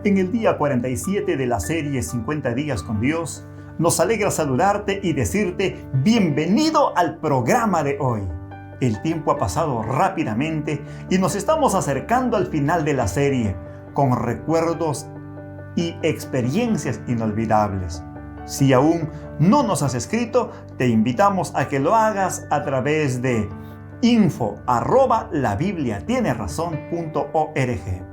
En el día 47 de la serie 50 días con Dios, nos alegra saludarte y decirte bienvenido al programa de hoy. El tiempo ha pasado rápidamente y nos estamos acercando al final de la serie con recuerdos y experiencias inolvidables. Si aún no nos has escrito, te invitamos a que lo hagas a través de info@labibliatienerazón.org.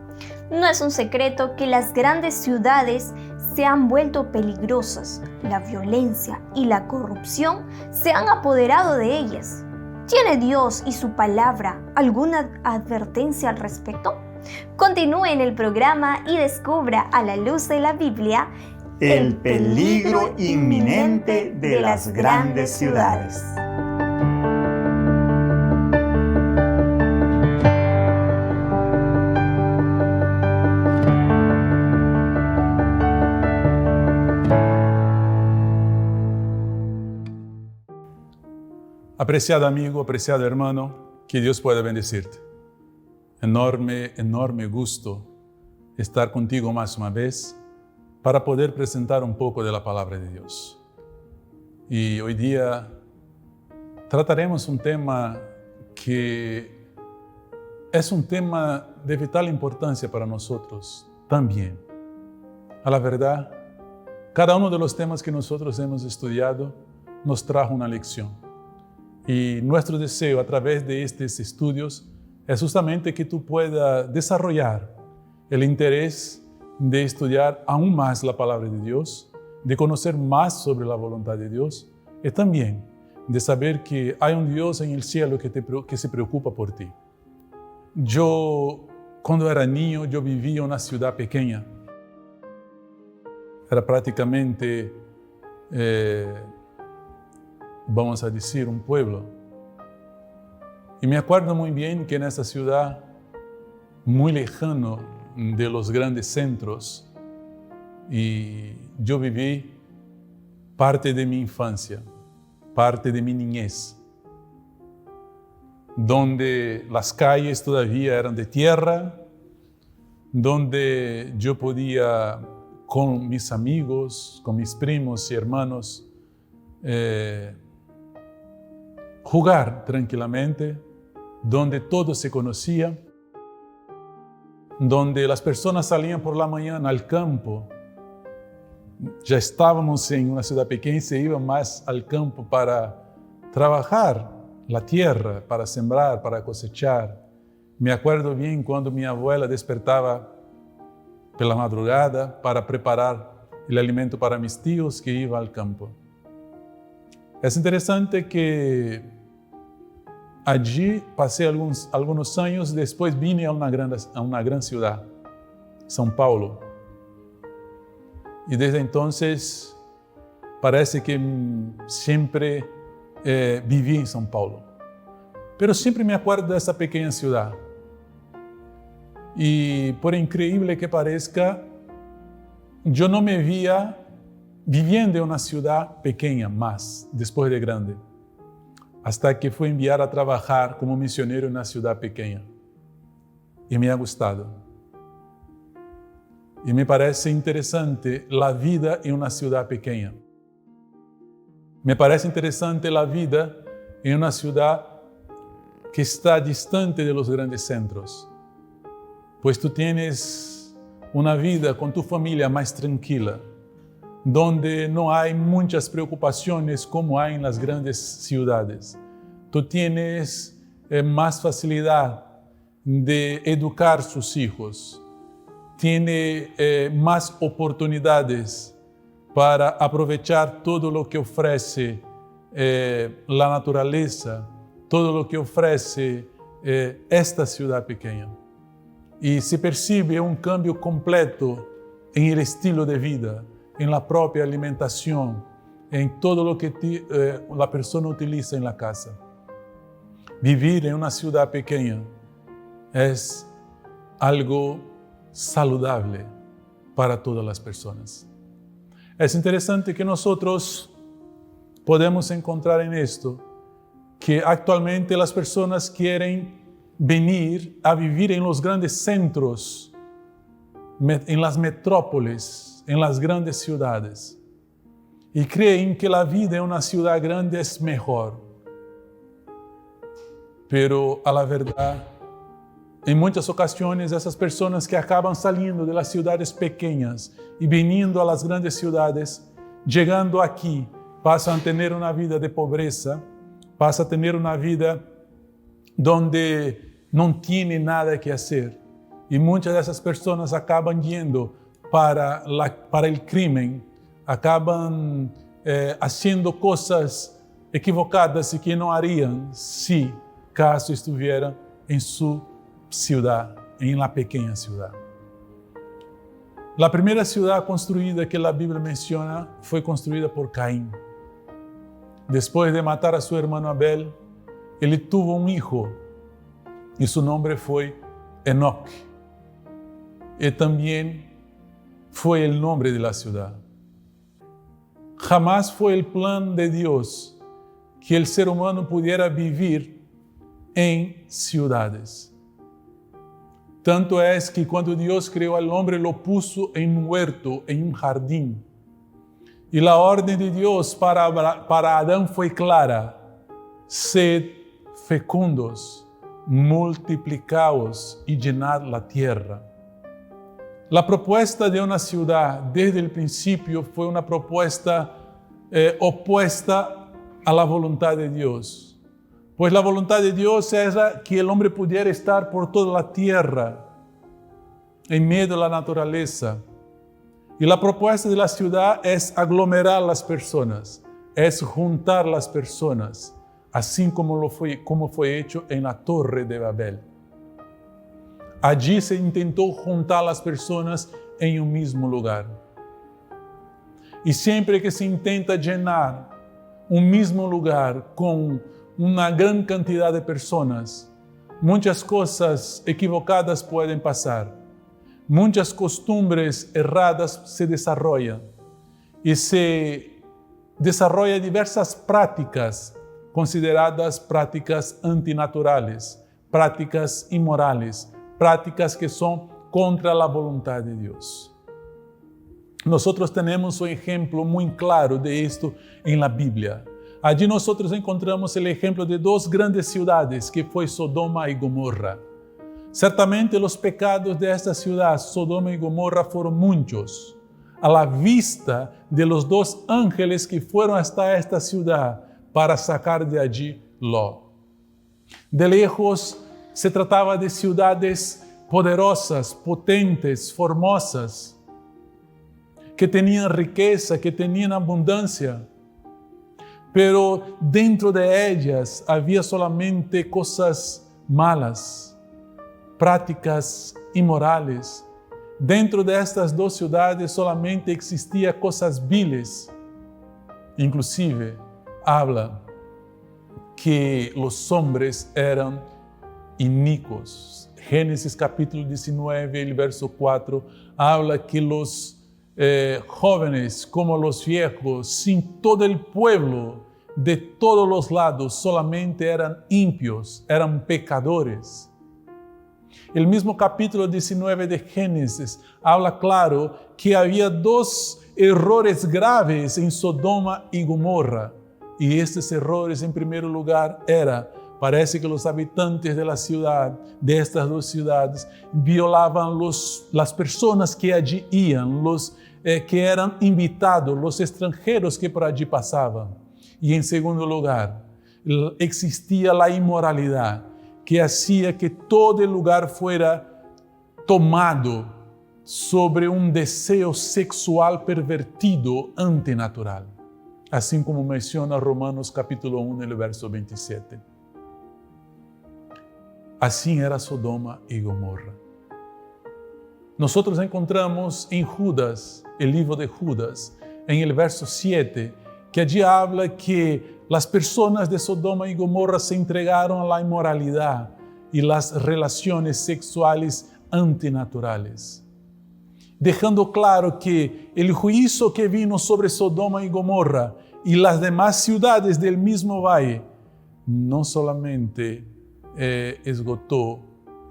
No es un secreto que las grandes ciudades se han vuelto peligrosas. La violencia y la corrupción se han apoderado de ellas. ¿Tiene Dios y su palabra alguna advertencia al respecto? Continúe en el programa y descubra a la luz de la Biblia el peligro inminente de las grandes ciudades. Apreciado amigo, apreciado hermano, que Dios pueda bendecirte. Enorme gusto estar contigo más una vez para poder presentar un poco de la palabra de Dios. Y hoy día trataremos un tema que es un tema de vital importancia para nosotros también. A la verdad, cada uno de los temas que nosotros hemos estudiado nos trajo una lección. Y nuestro deseo a través de estos estudios es justamente que tú puedas desarrollar el interés de estudiar aún más la palabra de Dios, de conocer más sobre la voluntad de Dios y también de saber que hay un Dios en el cielo que se preocupa por ti. Yo, cuando era niño, yo vivía en una ciudad pequeña. Era prácticamente vamos a decir, un pueblo. Y me acuerdo muy bien que en esa ciudad, muy lejano de los grandes centros, y yo viví parte de mi infancia, parte de mi niñez, donde las calles todavía eran de tierra, donde yo podía, con mis amigos, con mis primos y hermanos, jugar tranquilamente, donde todo se conocía, donde las personas salían por la mañana al campo. Ya estábamos en una ciudad pequeña y se iban más al campo para trabajar la tierra, para sembrar, para cosechar. Me acuerdo bien cuando mi abuela despertaba por la madrugada para preparar el alimento para mis tíos que iban al campo. Es interesante que allí pasé algunos años, después vine a una gran ciudad, São Paulo. Y desde entonces parece que siempre viví en São Paulo. Pero siempre me acuerdo de esa pequeña ciudad. Y por increíble que parezca, yo no me veía viviendo en una ciudad pequeña más, después de grande, hasta que fui enviado a trabajar como misionero en una ciudad pequeña. Y me ha gustado. Y me parece interesante la vida en una ciudad pequeña. Me parece interesante la vida en una ciudad que está distante de los grandes centros, pues tú tienes una vida con tu familia más tranquila, donde no hay muchas preocupaciones como hay en las grandes ciudades. Tú tienes más facilidad de educar sus hijos, tiene más oportunidades para aprovechar todo lo que ofrece la naturaleza, todo lo que ofrece esta ciudad pequeña. Y se percibe un cambio completo en el estilo de vida, en la propia alimentación, en todo lo que la persona utiliza en la casa. Vivir en una ciudad pequeña es algo saludable para todas las personas. Es interesante que nosotros podemos encontrar en esto que actualmente las personas quieren venir a vivir en los grandes centros en las metrópolis, en las grandes ciudades, y creen que la vida en una ciudad grande es mejor. Pero a la verdad, en muchas ocasiones esas personas que acaban saliendo de las ciudades pequeñas y viniendo a las grandes ciudades, llegando aquí, pasan a tener una vida de pobreza, pasan a tener una vida donde no tiene nada que hacer. Y muchas de esas personas acaban yendo para el crimen, acaban haciendo cosas equivocadas y que no harían si caso estuvieran en su ciudad, en la pequeña ciudad. La primera ciudad construida que la Biblia menciona fue construida por Caín. Después de matar a su hermano Abel, él tuvo un hijo y su nombre fue Enoc. Y también fue el nombre de la ciudad. Jamás fue el plan de Dios que el ser humano pudiera vivir en ciudades. Tanto es que cuando Dios creó al hombre lo puso en un huerto, en un jardín. Y la orden de Dios para Adán fue clara: sed fecundos, multiplicaos y llenad la tierra. La propuesta de una ciudad desde el principio fue una propuesta opuesta a la voluntad de Dios. Pues la voluntad de Dios era que el hombre pudiera estar por toda la tierra, en medio de la naturaleza. Y la propuesta de la ciudad es aglomerar las personas, es juntar las personas, así como fue hecho en la Torre de Babel. Allí se intentó juntar las personas en un mismo lugar. Y siempre que se intenta llenar un mismo lugar con una gran cantidad de personas, muchas cosas equivocadas pueden pasar. Muchas costumbres erradas se desarrollan y se desarrollan diversas prácticas consideradas prácticas antinaturales, prácticas inmorales, prácticas que son contra la voluntad de Dios. Nosotros tenemos un ejemplo muy claro de esto en la Biblia. Allí nosotros encontramos el ejemplo de dos grandes ciudades que fue Sodoma y Gomorra. Ciertamente los pecados de esta ciudad, Sodoma y Gomorra, fueron muchos. A la vista de los dos ángeles que fueron hasta esta ciudad para sacar de allí Lot. De lejos se trataba de ciudades poderosas, potentes, formosas, que tenían riqueza, que tenían abundancia. Pero dentro de ellas había solamente cosas malas, prácticas inmorales. Dentro de estas dos ciudades solamente existían cosas viles. Inclusive habla que los hombres eran inicuos. Génesis capítulo 19, el verso 4, habla que los jóvenes como los viejos, sin todo el pueblo, de todos los lados, solamente eran impios, eran pecadores. El mismo capítulo 19 de Génesis habla claro que había dos errores graves en Sodoma y Gomorra. Y estos errores, en primer lugar, parece que los habitantes de la ciudad, de estas dos ciudades, violaban las personas que allí iban, los que eran invitados, los extranjeros que por allí pasaban. Y en segundo lugar, existía la inmoralidad, que hacía que todo el lugar fuera tomado sobre un deseo sexual pervertido antinatural. Así como menciona Romanos capítulo 1, el verso 27. Así era Sodoma y Gomorra. Nosotros encontramos en Judas, el libro de Judas, en el verso 7, que allí habla que las personas de Sodoma y Gomorra se entregaron a la inmoralidad y las relaciones sexuales antinaturales, dejando claro que el juicio que vino sobre Sodoma y Gomorra y las demás ciudades del mismo valle no solamente esgotó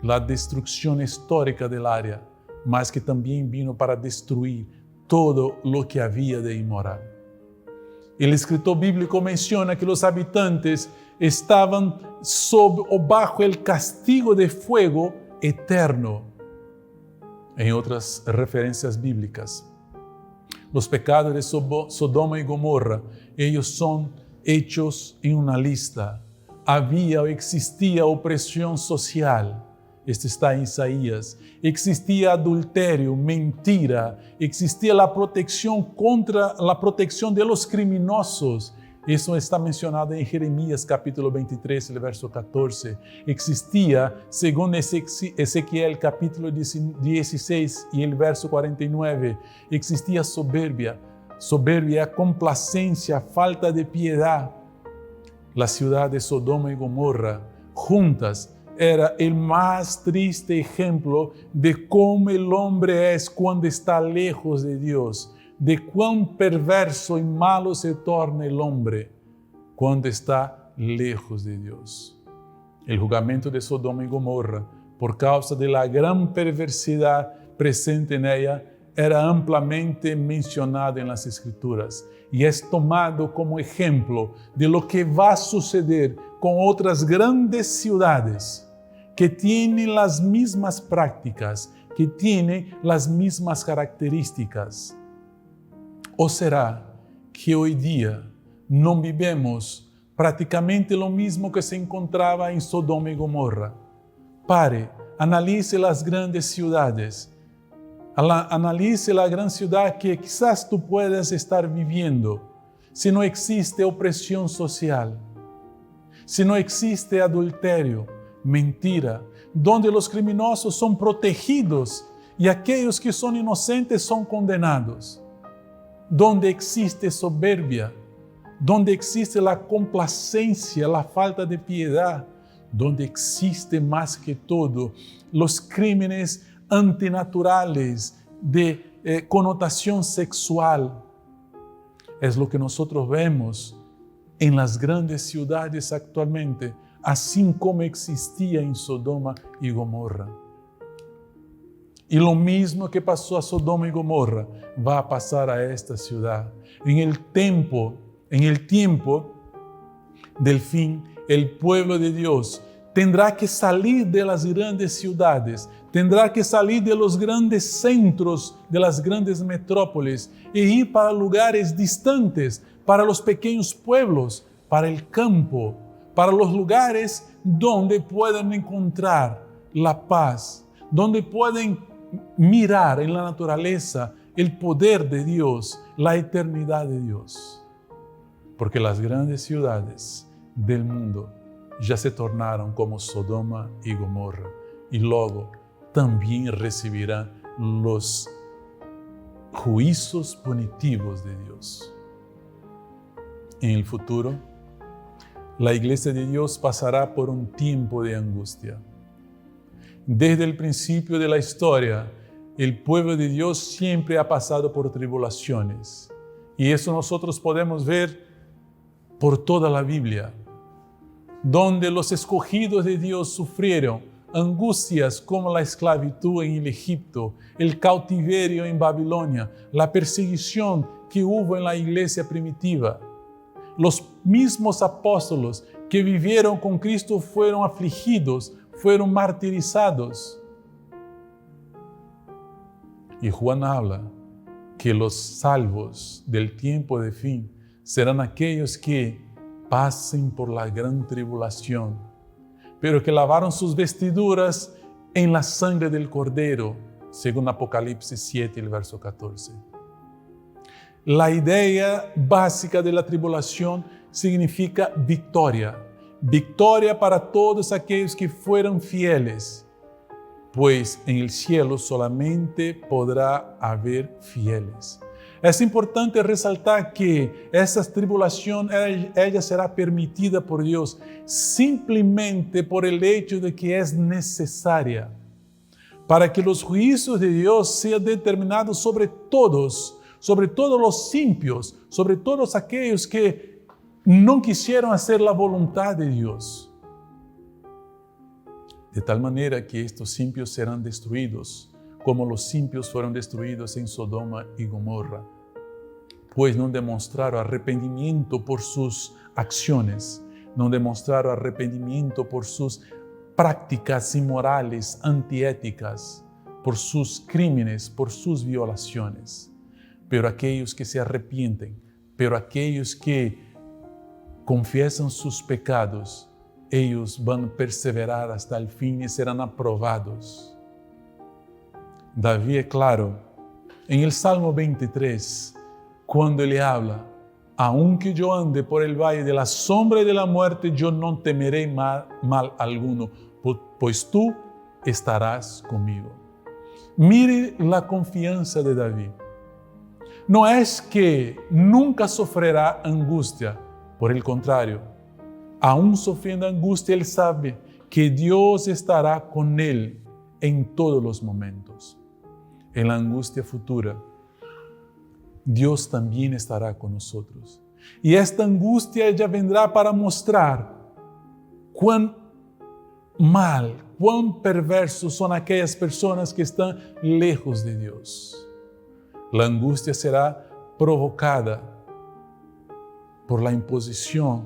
la destrucción histórica del área, mas que también vino para destruir todo lo que había de inmoral. El escritor bíblico menciona que los habitantes estaban sob o bajo el castigo de fuego eterno. En otras referencias bíblicas, los pecados de Sodoma y Gomorra, ellos son hechos en una lista. Había o existía opresión social. Esto está en Isaías. Existía adulterio, mentira. Existía la protección contra la protección de los criminosos. Eso está mencionado en Jeremías capítulo 23, el verso 14. Existía, según Ezequiel capítulo 16 y el verso 49, existía soberbia, complacencia, falta de piedad. La ciudad de Sodoma y Gomorra, juntas, era el más triste ejemplo de cómo el hombre es cuando está lejos de Dios, de cuán perverso y malo se torna el hombre cuando está lejos de Dios. El juzgamento de Sodoma y Gomorra, por causa de la gran perversidad presente en ella, era ampliamente mencionado en las Escrituras y es tomado como ejemplo de lo que va a suceder con otras grandes ciudades que tienen las mismas prácticas, que tienen las mismas características. ¿O será que hoy día no vivimos prácticamente lo mismo que se encontraba en Sodoma y Gomorra? Pare, analice las grandes ciudades. Analice la gran ciudad que quizás tú puedas estar viviendo. Si no existe opresión social, si no existe adulterio, mentira, donde los criminosos son protegidos y aquellos que son inocentes son condenados, donde existe soberbia, donde existe la complacencia, la falta de piedad, donde existe más que todo los crímenes antinaturales de connotación sexual. Es lo que nosotros vemos en las grandes ciudades actualmente, así como existía en Sodoma y Gomorra. Y lo mismo que pasó a Sodoma y Gomorra va a pasar a esta ciudad. En el tiempo del fin, el pueblo de Dios tendrá que salir de las grandes ciudades, tendrá que salir de los grandes centros, de las grandes metrópolis e ir para lugares distantes, para los pequeños pueblos, para el campo, para los lugares donde puedan encontrar la paz, donde pueden mirar en la naturaleza el poder de Dios, la eternidad de Dios. Porque las grandes ciudades del mundo ya se tornaron como Sodoma y Gomorra y luego también recibirán los juicios punitivos de Dios. En el futuro, la iglesia de Dios pasará por un tiempo de angustia. Desde el principio de la historia, el pueblo de Dios siempre ha pasado por tribulaciones. Y eso nosotros podemos ver por toda la Biblia, donde los escogidos de Dios sufrieron angustias como la esclavitud en el Egipto, el cautiverio en Babilonia, la perseguición que hubo en la iglesia primitiva. Los mismos apóstolos que vivieron con Cristo fueron afligidos, fueron martirizados. Y Juan habla que los salvos del tiempo de fin serán aquellos que pasen por la gran tribulación, pero que lavaron sus vestiduras en la sangre del Cordero, según Apocalipsis 7, el verso 14. La idea básica de la tribulación significa victoria. Victoria para todos aquellos que fueron fieles, pues en el cielo solamente podrá haber fieles. Es importante resaltar que esta tribulación, ella será permitida por Dios simplemente por el hecho de que es necesaria para que los juicios de Dios sean determinados sobre todos los ímpios, sobre todos aquellos que no quisieron hacer la voluntad de Dios. De tal manera que estos ímpios serán destruidos como los ímpios fueron destruidos en Sodoma y Gomorra, pues no demostraron arrepentimiento por sus acciones, no demostraron arrepentimiento por sus prácticas inmorales, antiéticas, por sus crímenes, por sus violaciones. Pero aquellos que se arrepienten, pero aquellos que confiesan sus pecados, ellos van a perseverar hasta el fin y serán aprobados. David es claro en el Salmo 23, cuando le habla: aunque yo ande por el valle de la sombra y de la muerte, yo no temeré mal alguno, pues tú estarás conmigo. Mire la confianza de David. No es que nunca sufrirá angustia, por el contrario, aún sufriendo angustia, él sabe que Dios estará con él en todos los momentos. En la angustia futura, Dios también estará con nosotros. Y esta angustia ella vendrá para mostrar cuán mal, cuán perversos son aquellas personas que están lejos de Dios. La angustia será provocada por la imposición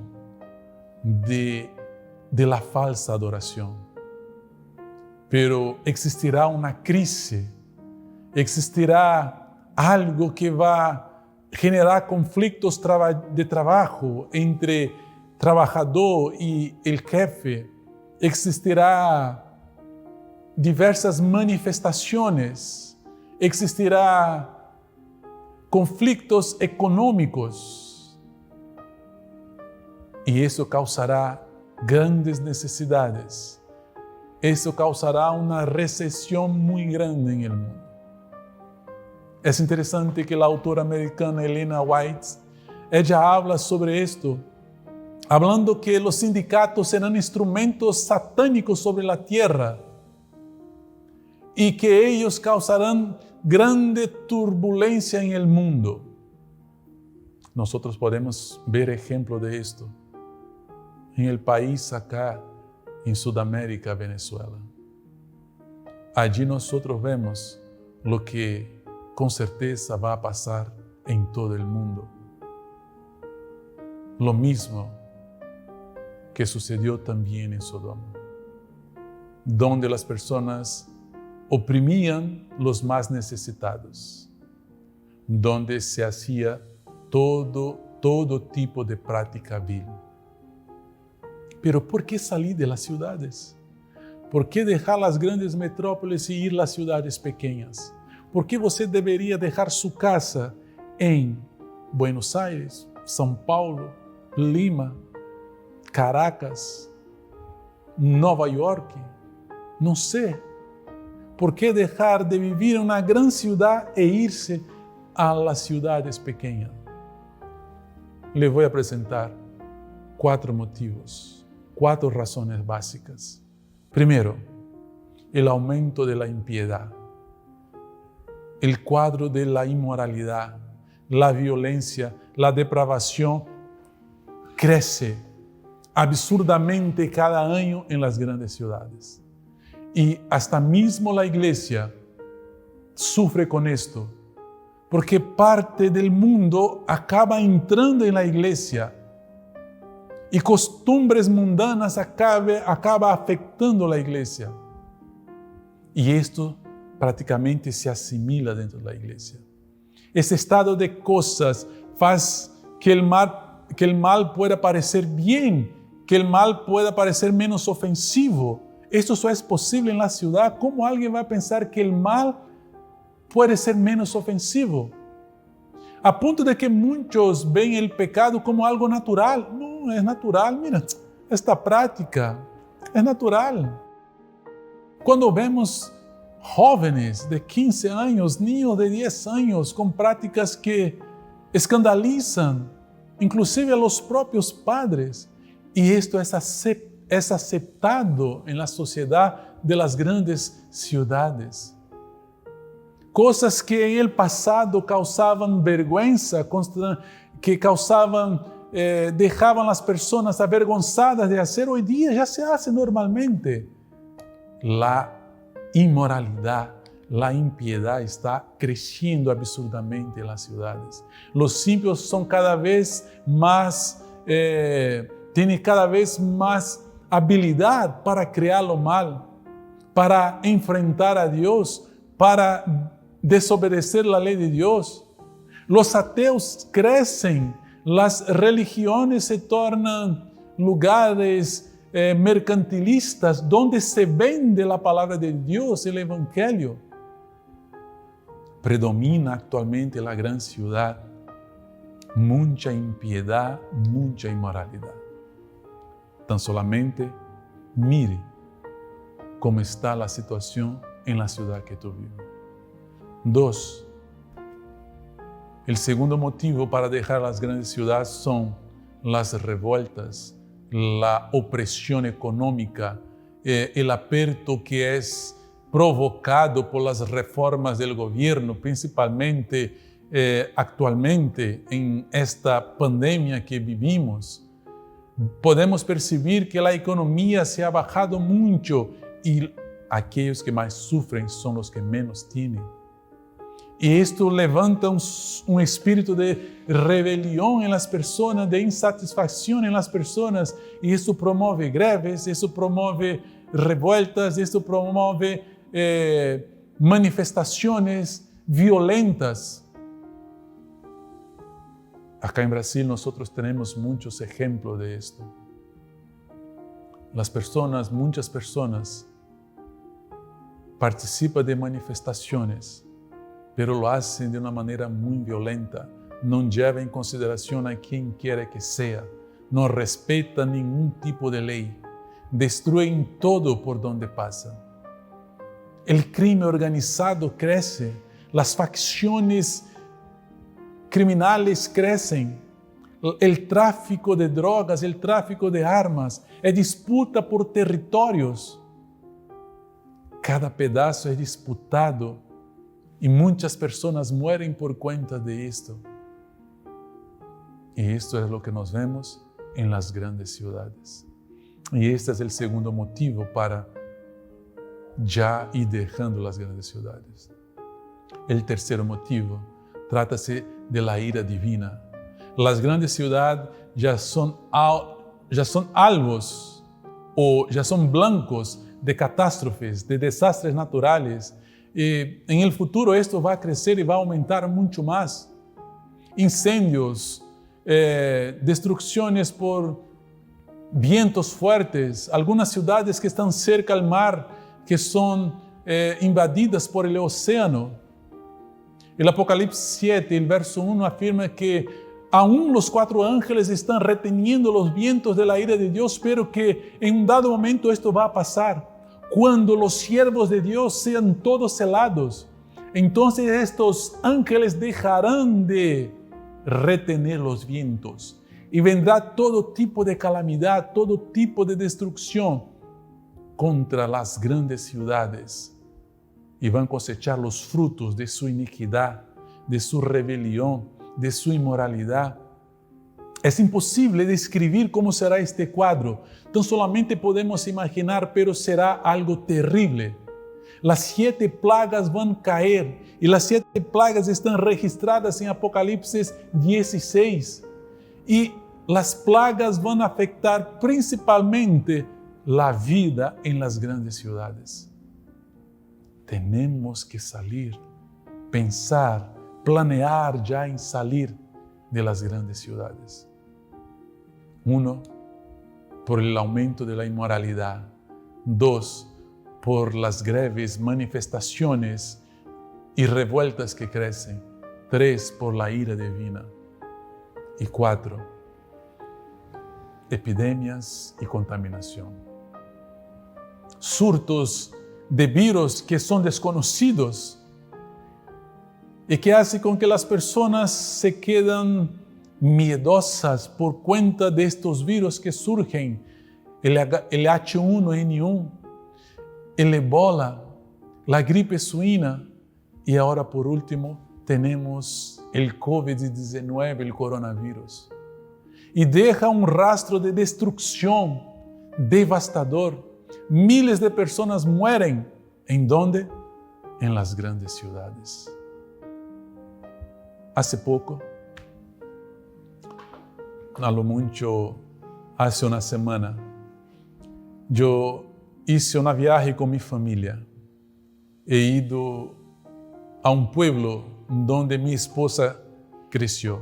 de la falsa adoración. Pero existirá una crisis, existirá algo que va a generar conflictos de trabajo entre trabajador y el jefe. Existirá diversas manifestaciones, existirá conflictos económicos y eso causará grandes necesidades. Eso causará una recesión muy grande en el mundo. Es interesante que la autora americana Elena White, ella habla sobre esto, hablando que los sindicatos serán instrumentos satánicos sobre la tierra y que ellos causarán grande turbulencia en el mundo. Nosotros podemos ver ejemplo de esto en el país acá, en Sudamérica, Venezuela. Allí nosotros vemos lo que con certeza va a pasar en todo el mundo. Lo mismo que sucedió también en Sodoma, donde las personas oprimían los más necesitados, donde se hacía todo tipo de práctica vil. Pero ¿por qué salir de las ciudades? ¿Por qué dejar las grandes metrópolis y ir a las ciudades pequeñas? ¿Por qué você debería dejar su casa en Buenos Aires, São Paulo, Lima, Caracas, Nova York? No sé. ¿Por qué dejar de vivir en una gran ciudad e irse a las ciudades pequeñas? Le voy a presentar 4 motivos, 4 razones básicas. Primero, el aumento de la impiedad, el cuadro de la inmoralidad, la violencia, la depravación crece absurdamente cada año en las grandes ciudades. Y hasta mismo la iglesia sufre con esto, porque parte del mundo acaba entrando en la iglesia y costumbres mundanas acaba afectando la iglesia. Y esto prácticamente se asimila dentro de la iglesia. Ese estado de cosas hace que el mal pueda parecer bien, que el mal pueda parecer menos ofensivo. Esto só es posible en la ciudad. ¿Cómo alguien va a pensar que el mal puede ser menos ofensivo? A punto de que muchos ven el pecado como algo natural. No es natural, mira, esta práctica es natural. Cuando vemos jóvenes de 15 años, niños de 10 años con prácticas que escandalizan, inclusive a los propios padres, y esto es aceptado en la sociedad de las grandes ciudades. Cosas que en el pasado causaban vergüenza, que dejaban las personas avergonzadas de hacer, hoy día ya se hace normalmente. La inmoralidad, la impiedad está creciendo absurdamente en las ciudades. Los ímpios son cada vez más, tienen cada vez más habilidad para crear lo mal, para enfrentar a Dios, para desobedecer la ley de Dios. Los ateos crecen, las religiones se tornan lugares mercantilistas donde se vende la palabra de Dios, el Evangelio. Predomina actualmente en la gran ciudad mucha impiedad, mucha inmoralidad. Tan solamente mire cómo está la situación en la ciudad que tú vives. 2. El segundo motivo para dejar las grandes ciudades son las revueltas, la opresión económica, el aperto que es provocado por las reformas del gobierno, principalmente actualmente en esta pandemia que vivimos. Podemos percibir que la economía se ha bajado mucho y aquellos que más sufren son los que menos tienen. Y esto levanta un espíritu de rebelión en las personas, de insatisfacción en las personas, y esto promueve greves, esto promueve revueltas, esto promueve manifestaciones violentas. Acá en Brasil nosotros tenemos muchos ejemplos de esto. Muchas personas participan de manifestaciones, pero lo hacen de una manera muy violenta. No lleva en consideración a quien quiera que sea, no respeta ningún tipo de ley, destruyen todo por donde pasan. El crimen organizado crece, las facciones criminales crecen, el tráfico de drogas, el tráfico de armas, es disputa por territorios. Cada pedazo es disputado y muchas personas mueren por cuenta de esto. Y esto es lo que nos vemos en las grandes ciudades. Y este es el segundo motivo para ya ir dejando las grandes ciudades. El tercer motivo trata-se de la ira divina. Las grandes ciudades ya son albos o ya son blancos de catástrofes, de desastres naturales. En el futuro esto va a crecer y va a aumentar mucho más. Incendios, destrucciones por vientos fuertes, algunas ciudades que están cerca al mar, que son invadidas por el océano. El Apocalipsis 7, el verso 1 afirma que aún los 4 ángeles están reteniendo los vientos de la ira de Dios, pero que en un dado momento esto va a pasar. Cuando los siervos de Dios sean todos celados, entonces estos ángeles dejarán de retener los vientos y vendrá todo tipo de calamidad, todo tipo de destrucción contra las grandes ciudades y van a cosechar los frutos de su iniquidad, de su rebelión, de su inmoralidad. Es imposible describir cómo será este cuadro, tan solamente podemos imaginar, pero será algo terrible. Las 7 plagas van a caer y las 7 plagas están registradas en Apocalipsis 16 y las plagas van a afectar principalmente la vida en las grandes ciudades. Tenemos que salir, pensar, planear ya en salir de las grandes ciudades. 1, por el aumento de la inmoralidad. 2, por las greves manifestaciones y revueltas que crecen. 3, por la ira divina. Y 4, epidemias y contaminación. Surtos de virus que son desconocidos y que hace con que las personas se quedan miedosas por cuenta de estos virus que surgen, el H1N1, el Ebola, la gripe suina y ahora por último tenemos el COVID-19, el coronavirus. Y deja un rastro de destrucción devastador. Miles de personas mueren. ¿En dónde? en las grandes ciudades. Hace poco, a lo mucho hace una semana, yo hice una viaje con mi familia. He ido a un pueblo donde mi esposa creció.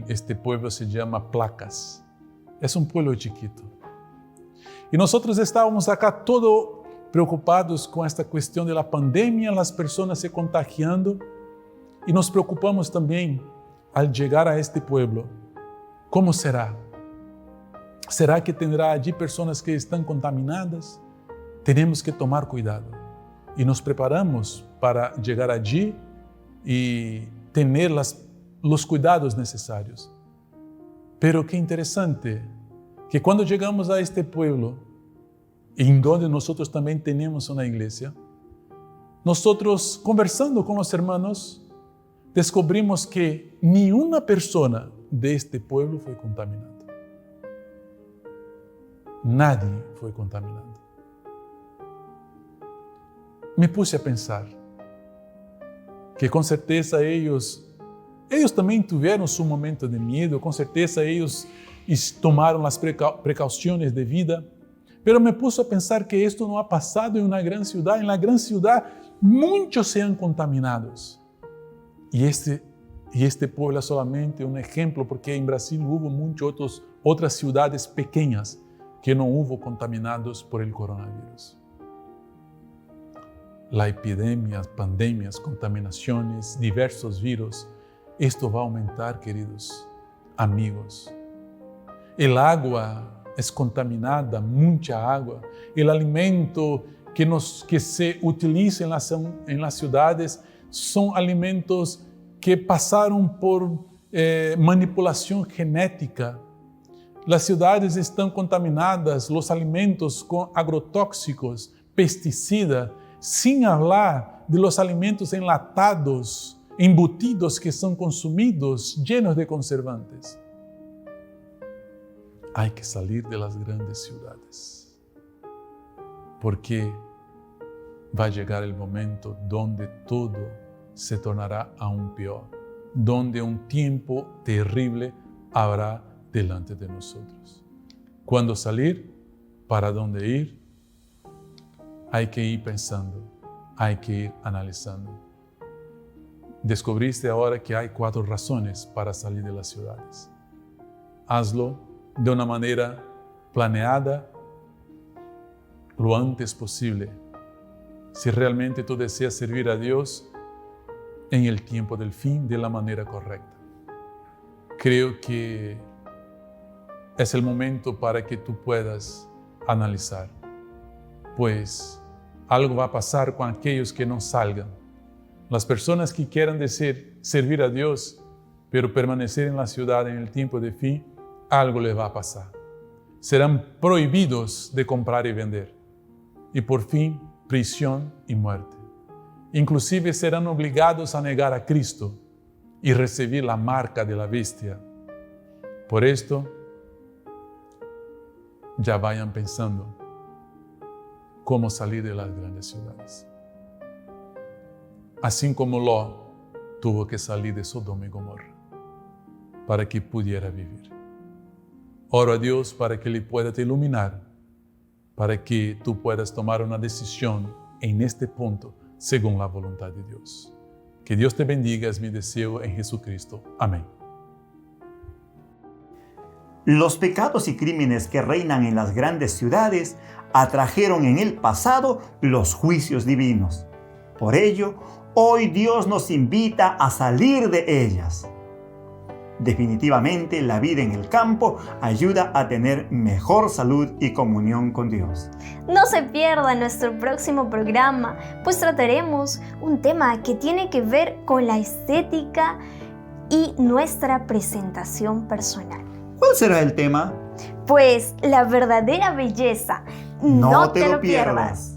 Este pueblo se llama Placas. Es un pueblo chiquito. Y nosotros estábamos acá todos preocupados con esta cuestión de la pandemia, las personas se contagiando, y nos preocupamos también al llegar a este pueblo. ¿Cómo será? ¿Será que tendrá allí personas que están contaminadas? Tenemos que tomar cuidado. Y nos preparamos para llegar allí y tener los cuidados necesarios. Pero qué interesante que cuando llegamos a este pueblo, en donde nosotros también tenemos una iglesia, nosotros conversando con los hermanos, descubrimos que ni una persona de este pueblo fue contaminada. Nadie fue contaminado. Me puse a pensar que con certeza ellos también tuvieron su momento de miedo, con certeza ellos tomaron las precauciones de vida, pero me puse a pensar que esto no ha pasado en una gran ciudad. En la gran ciudad muchos se han contaminado. Y este pueblo es solamente un ejemplo, porque en Brasil hubo muchas otras ciudades pequeñas que no hubo contaminados por el coronavirus. La epidemia, pandemias, contaminaciones, diversos virus, esto va a aumentar, queridos amigos. El agua es contaminada, mucha agua. El alimento que se utiliza en las ciudades son alimentos que pasaron por manipulación genética. Las ciudades están contaminadas, los alimentos con agrotóxicos, pesticidas, sin hablar de los alimentos enlatados, embutidos que son consumidos, llenos de conservantes. Hay que salir de las grandes ciudades, porque va a llegar el momento donde todo se tornará aún peor, donde un tiempo terrible habrá delante de nosotros. ¿Cuándo salir? ¿Para dónde ir? Hay que ir pensando, hay que ir analizando. Descubriste ahora que hay 4 razones para salir de las ciudades. Hazlo de una manera planeada lo antes posible. Si realmente tú deseas servir a Dios en el tiempo del fin de la manera correcta. Creo que es el momento para que tú puedas analizar, pues algo va a pasar con aquellos que no salgan. Las personas que quieran decir servir a Dios, pero permanecer en la ciudad en el tiempo de fin, algo les va a pasar. Serán prohibidos de comprar y vender. Y por fin, prisión y muerte. Inclusive serán obligados a negar a Cristo y recibir la marca de la bestia. Por esto, ya vayan pensando cómo salir de las grandes ciudades. Así como Lot tuvo que salir de Sodoma y Gomorra para que pudiera vivir. Oro a Dios para que Él pueda te iluminar, para que tú puedas tomar una decisión en este punto según la voluntad de Dios. Que Dios te bendiga, es mi deseo en Jesucristo. Amén. Los pecados y crímenes que reinan en las grandes ciudades atrajeron en el pasado los juicios divinos. Por ello, hoy Dios nos invita a salir de ellas. Definitivamente, la vida en el campo ayuda a tener mejor salud y comunión con Dios. No se pierda nuestro próximo programa, pues trataremos un tema que tiene que ver con la estética y nuestra presentación personal. ¿Cuál será el tema? Pues la verdadera belleza. No te lo pierdas.